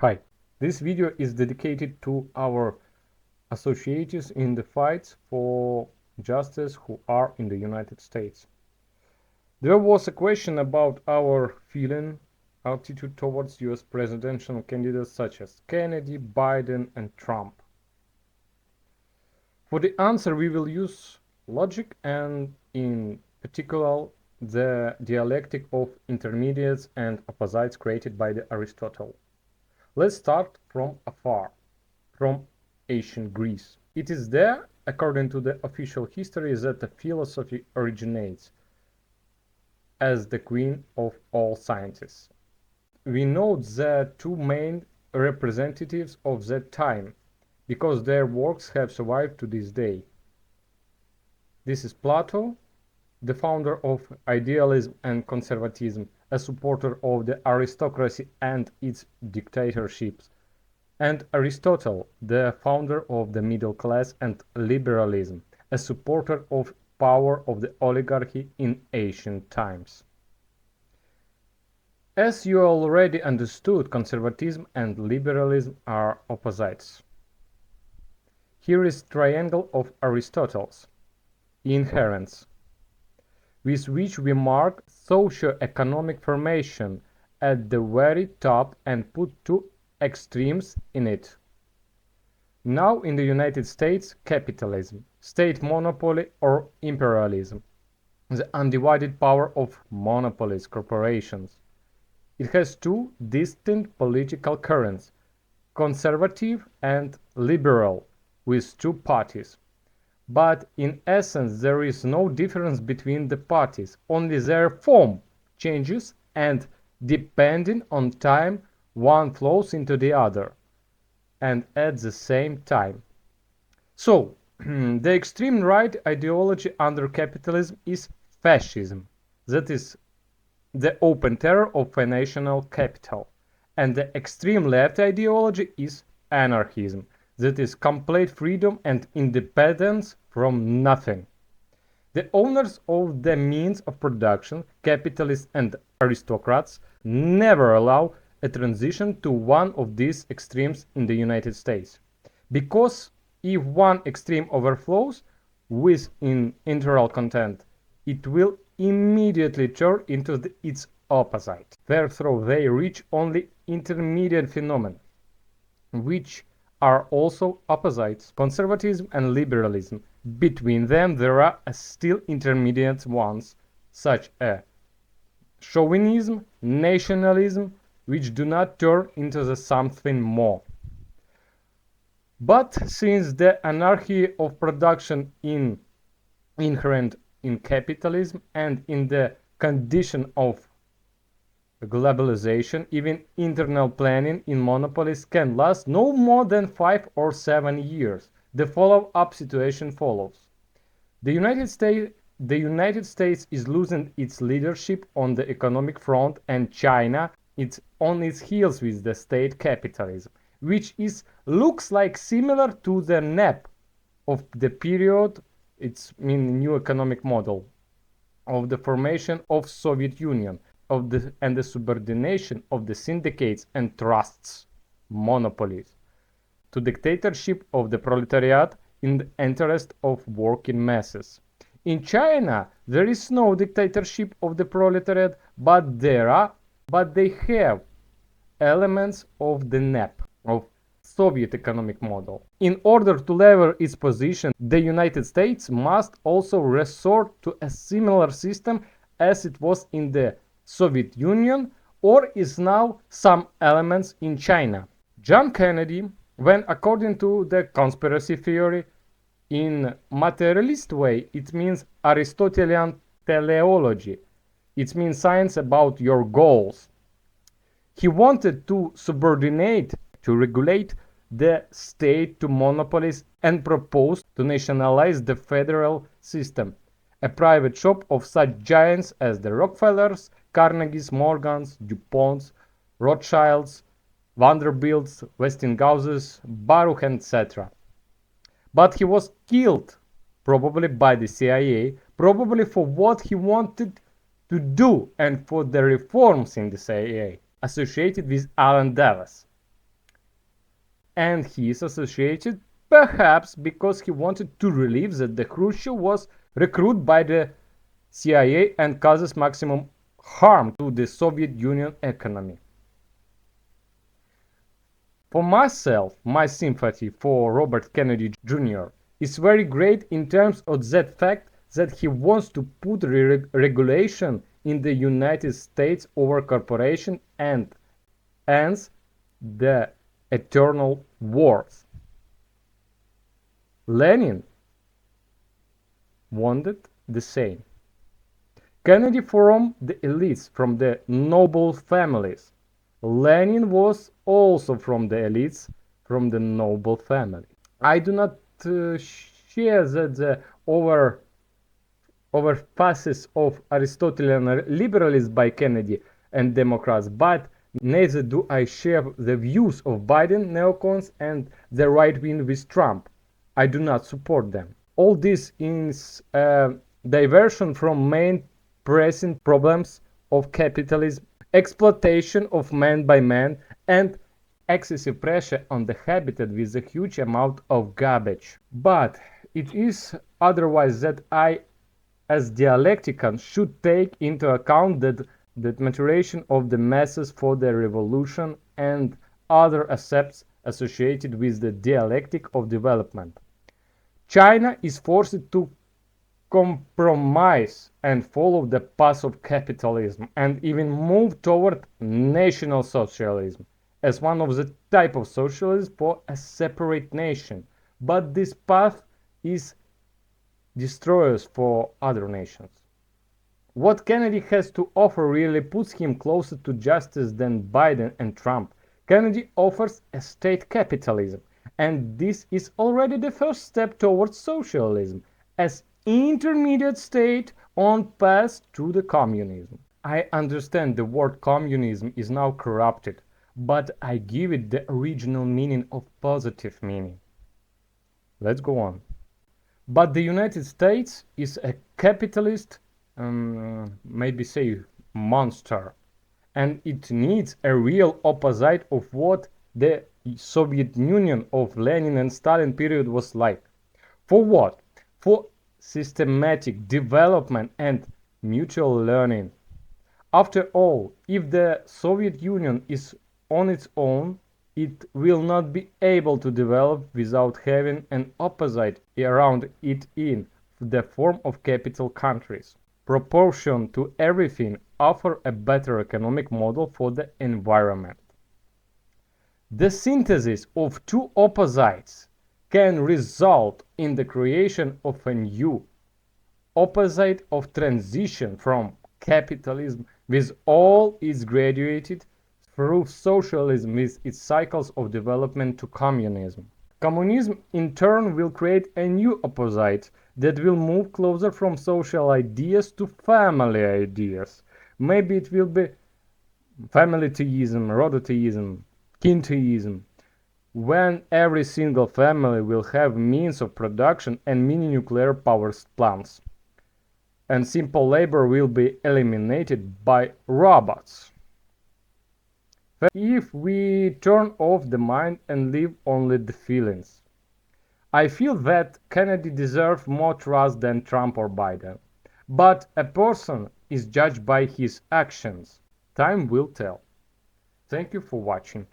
Hi, this video is dedicated to our associates in the fights for justice who are in the United States. There was a question about our feeling, attitude towards US presidential candidates such as Kennedy, Biden, and Trump. For the answer, we will use logic and, in particular, the dialectic of intermediates and opposites created by Aristotle. Let's start from afar, from ancient Greece. It is there, according to the official history, that the philosophy originates as the queen of all sciences. We know the two main representatives of that time because their works have survived to this day. This is Plato, the founder of idealism and conservatism, a supporter of the aristocracy and its dictatorships, and Aristotle, the founder of the middle class and liberalism, a supporter of power of the oligarchy in ancient times. As you already understood, conservatism and liberalism are opposites. Here is triangle of Aristotle's inherence, with which we mark socio-economic formation at the very top and put two extremes in it. Now in the United States, capitalism, state monopoly or imperialism, the undivided power of monopolies, corporations. It has two distinct political currents, conservative and liberal, with two parties. But in essence there is no difference between the parties, only their form changes and depending on time one flows into the other and at the same time. So, the extreme right ideology under capitalism is fascism, that is the open terror of a national capital, and the extreme left ideology is anarchism, that is complete freedom and independence from nothing. The owners of the means of production, capitalists and aristocrats, never allow a transition to one of these extremes in the United States, because if one extreme overflows with internal content, it will immediately turn into its opposite. Therefore, they reach only intermediate phenomena, which are also opposites, conservatism and liberalism. Between them there are still intermediate ones, such as chauvinism, nationalism, which do not turn into the something more. But since the anarchy of production is inherent in capitalism and in the condition of globalization, even internal planning in monopolies can last no more than 5 or 7 years. The follow-up situation follows. The United States is losing its leadership on the economic front, and China is on its heels with the state capitalism, which looks like similar to the NEP of the period, its new economic model, of the formation of Soviet Union, and the subordination of the syndicates and trusts, monopolies, to dictatorship of the proletariat in the interest of working masses. In China, there is no dictatorship of the proletariat, but they have elements of the NEP, of Soviet economic model. In order to lever its position, the United States must also resort to a similar system as it was in the Soviet Union or is now some elements in China. John Kennedy, when according to the conspiracy theory, in materialist way, it means Aristotelian teleology. It means science about your goals. He wanted to subordinate, to regulate the state to monopolies and proposed to nationalize the federal system, a private shop of such giants as the Rockefellers, Carnegies, Morgans, DuPonts, Rothschilds, Vanderbilts, Westinghouses, Baruch, etc. But he was killed, probably by the CIA, probably for what he wanted to do and for the reforms in the CIA associated with Alan Dulles. and he is associated perhaps because he wanted to relieve that the Khrushchev was recruited by the CIA and causes maximum harm to the Soviet Union economy. For myself, my sympathy for Robert Kennedy Jr. is very great in terms of that fact that he wants to put regulation in the United States over corporation and ends the eternal wars. Lenin wanted the same. Kennedy from the elites, from the noble families. Lenin was also from the elites, from the noble family. I do not share the overpasses of Aristotelian liberalism by Kennedy and Democrats, but neither do I share the views of Biden, neocons, and the right wing with Trump. I do not support them. All this is a diversion from main pressing problems of capitalism, exploitation of man by man, and excessive pressure on the habitat with a huge amount of garbage. But it is otherwise that I, as dialectician, should take into account that maturation of the masses for the revolution and other aspects associated with the dialectic of development. China is forced to compromise and follow the path of capitalism and even move toward national socialism as one of the type of socialism for a separate nation. But this path is destroyers for other nations. What Kennedy has to offer really puts him closer to justice than Biden and Trump. Kennedy offers a state capitalism, and this is already the first step towards socialism, as intermediate state on path to the communism. I understand the word communism is now corrupted, but I give it the original meaning of positive meaning. Let's go on. But the United States is a capitalist, maybe say monster, and it needs a real opposite of what the Soviet Union of Lenin and Stalin period was like. For what? For systematic development and mutual learning. After all, if the Soviet Union is on its own, it will not be able to develop without having an opposite around it in the form of capital countries. Proportion to everything offer a better economic model for the environment. The synthesis of two opposites can result in the creation of a new opposite of transition from capitalism with all its graduated through socialism with its cycles of development to communism. Communism in turn will create a new opposite that will move closer from social ideas to family ideas. Maybe it will be family theism, rhodotheism, kintheism, when every single family will have means of production and mini nuclear power plants, and simple labor will be eliminated by robots. If we turn off the mind and leave only the feelings. I feel that Kennedy deserved more trust than Trump or Biden. But a person is judged by his actions. Time will tell. Thank you for watching.